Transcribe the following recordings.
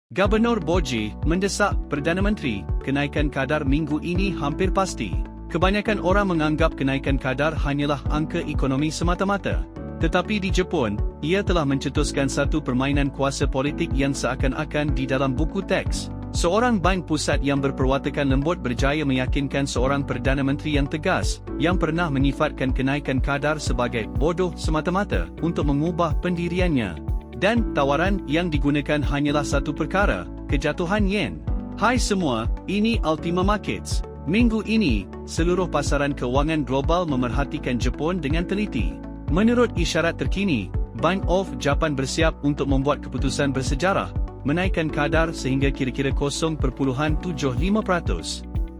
Gubernur Boji mendesak Perdana Menteri kenaikan kadar minggu ini hampir pasti. Kebanyakan orang menganggap kenaikan kadar hanyalah angka ekonomi semata-mata. Tetapi di Jepun, ia telah mencetuskan satu permainan kuasa politik yang seakan-akan di dalam buku teks. Seorang bank pusat yang berperwatakan lembut berjaya meyakinkan seorang Perdana Menteri yang tegas, yang pernah menyifatkan kenaikan kadar sebagai bodoh semata-mata untuk mengubah pendiriannya. Dan tawaran yang digunakan hanyalah satu perkara, kejatuhan yen. Hai semua, ini Ultima Markets. Minggu ini, seluruh pasaran kewangan global memerhatikan Jepun dengan teliti. Menurut isyarat terkini, Bank of Japan bersiap untuk membuat keputusan bersejarah, menaikkan kadar sehingga kira-kira 0.75%.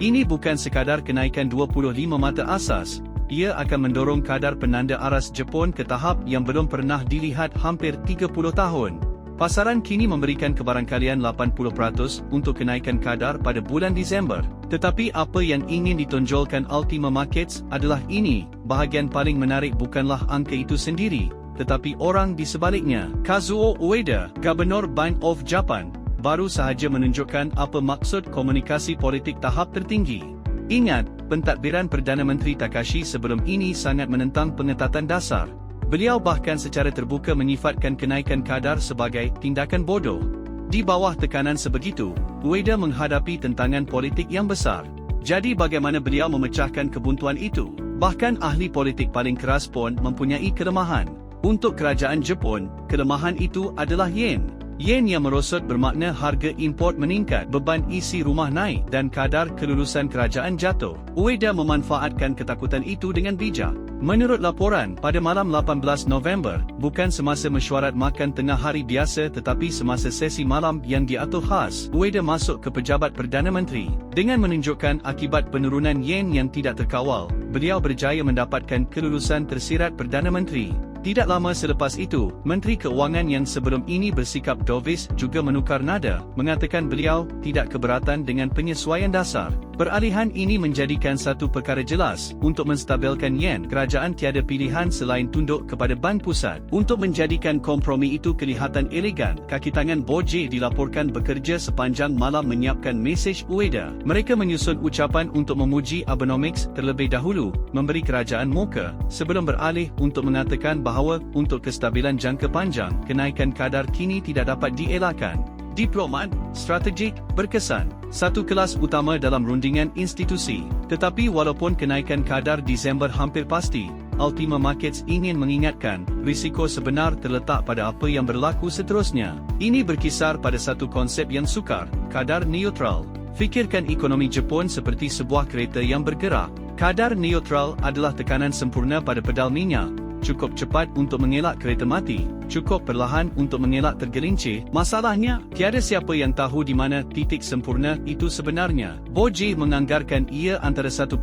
Ini bukan sekadar kenaikan 25 mata asas, ia akan mendorong kadar penanda aras Jepun ke tahap yang belum pernah dilihat hampir 30 tahun. Pasaran kini memberikan kebarangkalian 80% untuk kenaikan kadar pada bulan Disember. Tetapi apa yang ingin ditonjolkan Ultima Markets adalah ini, bahagian paling menarik bukanlah angka itu sendiri, tetapi orang di sebaliknya. Kazuo Ueda, Gubernur Bank of Japan, baru sahaja menunjukkan apa maksud komunikasi politik tahap tertinggi. Ingat, pentadbiran Perdana Menteri Takashi sebelum ini sangat menentang pengetatan dasar. Beliau bahkan secara terbuka menyifatkan kenaikan kadar sebagai tindakan bodoh. Di bawah tekanan sebegitu, Ueda menghadapi tentangan politik yang besar. Jadi bagaimana beliau memecahkan kebuntuan itu? Bahkan ahli politik paling keras pun mempunyai kelemahan. Untuk kerajaan Jepun, kelemahan itu adalah yen. Yen yang merosot bermakna harga import meningkat, beban isi rumah naik dan kadar kelulusan kerajaan jatuh. Ueda memanfaatkan ketakutan itu dengan bijak. Menurut laporan, pada malam 18 November, bukan semasa mesyuarat makan tengah hari biasa tetapi semasa sesi malam yang diatur khas, Ueda masuk ke pejabat Perdana Menteri. Dengan menunjukkan akibat penurunan yen yang tidak terkawal, beliau berjaya mendapatkan kelulusan tersirat Perdana Menteri. Tidak lama selepas itu, Menteri Keuangan yang sebelum ini bersikap dovish juga menukar nada, mengatakan beliau tidak keberatan dengan penyesuaian dasar. Peralihan ini menjadikan satu perkara jelas, untuk menstabilkan yen, kerajaan tiada pilihan selain tunduk kepada bank pusat. Untuk menjadikan kompromi itu kelihatan elegan, kaki tangan Boji dilaporkan bekerja sepanjang malam menyiapkan mesej Ueda. Mereka menyusun ucapan untuk memuji Abenomics terlebih dahulu, memberi kerajaan muka, sebelum beralih untuk mengatakan bahawa untuk kestabilan jangka panjang, kenaikan kadar kini tidak dapat dielakkan. Diplomat, strategik, berkesan. Satu kelas utama dalam rundingan institusi. Tetapi walaupun kenaikan kadar Disember hampir pasti, Ultima Markets ingin mengingatkan, risiko sebenar terletak pada apa yang berlaku seterusnya. Ini berkisar pada satu konsep yang sukar, kadar neutral. Fikirkan ekonomi Jepun seperti sebuah kereta yang bergerak. Kadar neutral adalah tekanan sempurna pada pedal minyak. Cukup cepat untuk mengelak kereta mati, cukup perlahan untuk mengelak tergelincir. Masalahnya, tiada siapa yang tahu di mana titik sempurna itu sebenarnya. Boji menganggarkan ia antara 1%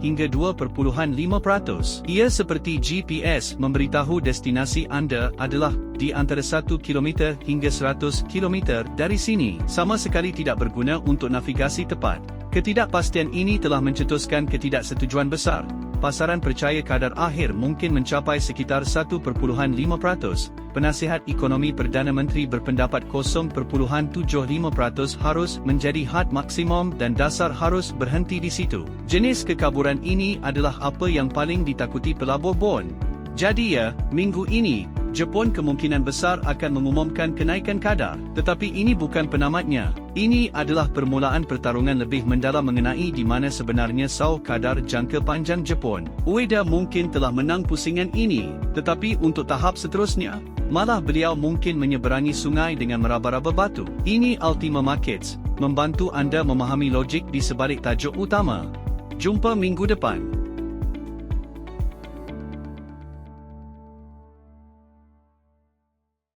hingga 2.5%. Ia seperti GPS memberitahu destinasi anda adalah di antara 1 km hingga 100 km dari sini. Sama sekali tidak berguna untuk navigasi tepat. Ketidakpastian ini telah mencetuskan ketidaksetujuan besar. Pasaran percaya kadar akhir mungkin mencapai sekitar 1.5%. Penasihat ekonomi Perdana Menteri berpendapat 0.75% harus menjadi had maksimum dan dasar harus berhenti di situ. Jenis kekaburan ini adalah apa yang paling ditakuti pelabur bond. Jadi minggu ini, Jepun kemungkinan besar akan mengumumkan kenaikan kadar. Tetapi ini bukan penamatnya. Ini adalah permulaan pertarungan lebih mendalam mengenai di mana sebenarnya sauh kadar jangka panjang Jepun. Ueda mungkin telah menang pusingan ini, tetapi untuk tahap seterusnya, malah beliau mungkin menyeberangi sungai dengan meraba-raba batu. Ini Ultima Markets, membantu anda memahami logik di sebalik tajuk utama. Jumpa minggu depan.